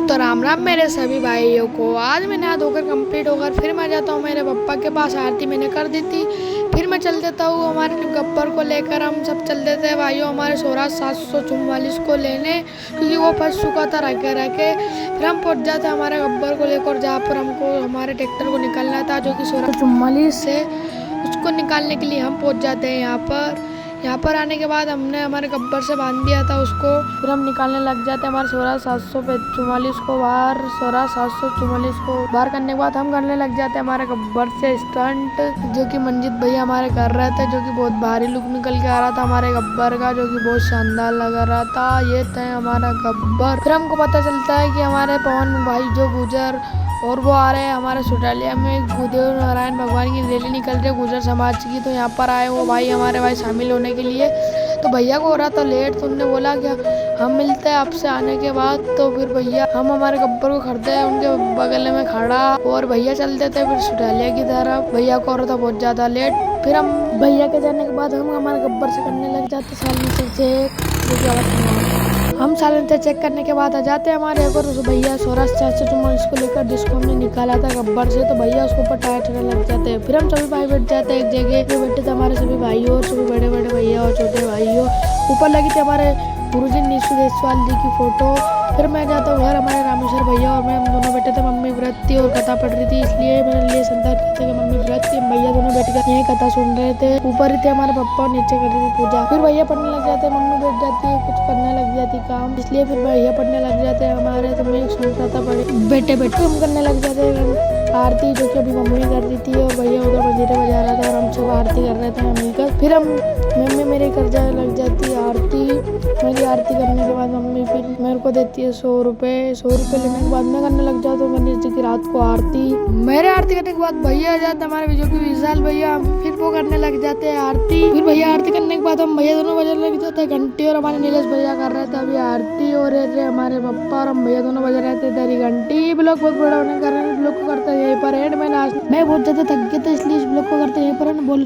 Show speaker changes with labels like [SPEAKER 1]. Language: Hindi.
[SPEAKER 1] तो राम राम मेरे सभी भाइयों को। आज मैं नहा धोकर कंप्लीट होकर फिर मैं जाता हूँ मेरे पप्पा के पास। आरती मैंने कर दी थी, फिर मैं चल देता हूँ हमारे गब्बर को लेकर। हम सब चल देते हैं भाइयों हमारे स्वराज 744 को लेने, क्योंकि वो फंस चुका था रखे रखे। फिर हम पहुँच जाते हमारे गब्बर को लेकर, जहाँ पर हमको हमारे ट्रैक्टर को निकालना था, जो कि स्वराज 44 से उसको निकालने के लिए हम पहुँच जाते हैं यहाँ पर आने के बाद हमने हमारे गब्बर से बांध दिया था उसको। फिर हम निकालने लग जाते हैं हमारे स्वराज 744 को बाहर। स्वराज 744 को बाहर करने के बाद हम करने लग जाते हैं हमारे गब्बर से स्टंट, जो कि मंजीत भैया हमारे कर रहे थे, जो कि बहुत भारी लुक निकल के आ रहा था हमारे गब्बर का, जो कि बहुत शानदार लग रहा था। ये था हमारा गब्बर। फिर हमको पता चलता है कि हमारे पवन भाई जो गुजर और वो आ रहे हैं हमारे सुटालिया में। गुरुदेव नारायण भगवान की रैली निकल रही है गुजर समाज की, तो यहाँ पर आए वो भाई हमारे भाई शामिल होने के लिए। तो भैया को हो रहा था लेट, तो उन्होंने बोला कि हम मिलते हैं आपसे आने के बाद। तो फिर भैया हम हमारे गब्बर को खड़ते हैं उनके बगल में खड़ा, और भैया चलते थे फिर सुटालिया की तरफ। भैया को हो रहा था बहुत ज्यादा लेट। फिर हम भैया के जाने के बाद हम हमारे गब्बर से करने लग जाते साइलेंसर चेक। हम साइलेंसर चेक करने के बाद आ जाते हैं हमारे ऊपर भैया स्वराज 744 को लेकर, जिसको हमने निकाला था गब्बर से। तो भैया उसके ऊपर टायर ठहरने लग जाते हैं। फिर हम सभी भाई बैठ जाते हैं एक जगह पे। बैठे थे हमारे सभी भाइयों और सभी बड़े बड़े भैया और छोटे भाइयों। ऊपर लगी थी हमारे गुरुजी नीशु देशवाल जी की फोटो। फिर मैं जाता हूँ घर, हमारे रामेश्वर भैया और मैं हम दोनों बैठे थे। मम्मी व्रत थी और कथा पढ़ रही थी, इसलिए मेरे लिए संतान कहते कि मम्मी व्रत थी। भैया दोनों बैठ कर यही कथा सुन रहे थे। ऊपर ही थे हमारे पप्पा और नीचे कर रही थी पूजा। फिर भैया पढ़ने लग जाते, मम्मी बैठ जाती है कुछ करने लग जाती काम, इसलिए फिर भैया पढ़ने लग जाते हैं हमारे। तो मैं सुन रहा था बैठे बैठे हम करने लग जाते हैं आरती, जो कि अभी मम्मी कर रही थी और भैया उधर मंजीरे बजा रहा था और हम सब आरती कर रहे थे मिलकर। फिर हम मम्मी मेरे कर जाने लग जाती है आरती। मेरी आरती करने के बाद मम्मी फिर मेरे को देती है 100 रुपए। 100 रुपए लेने के बाद मैं करने लग जाता हूँ गणेश जी की रात को आरती। मेरे आरती करने के बाद भैया आ जाते हमारे, जो कि विशाल भैया, फिर वो करने लग जाते हैं आरती। फिर भैया आरती करने के बाद हम भैया दोनों बजाने लग जाते हैं घंटी, और हमारे नीलेश भैया कर रहे थे अभी आरती, और हमारे पप्पा और हम भैया दोनों बजा रहे थे तेरी घंटी। ब्लॉग बहुत बड़ा होने के कारण ब्लॉग को करते यहीं पर एंड। मैं बहुत ज्यादा थक गया था, इसलिए इस ब्लॉग को करते यहीं पर बोल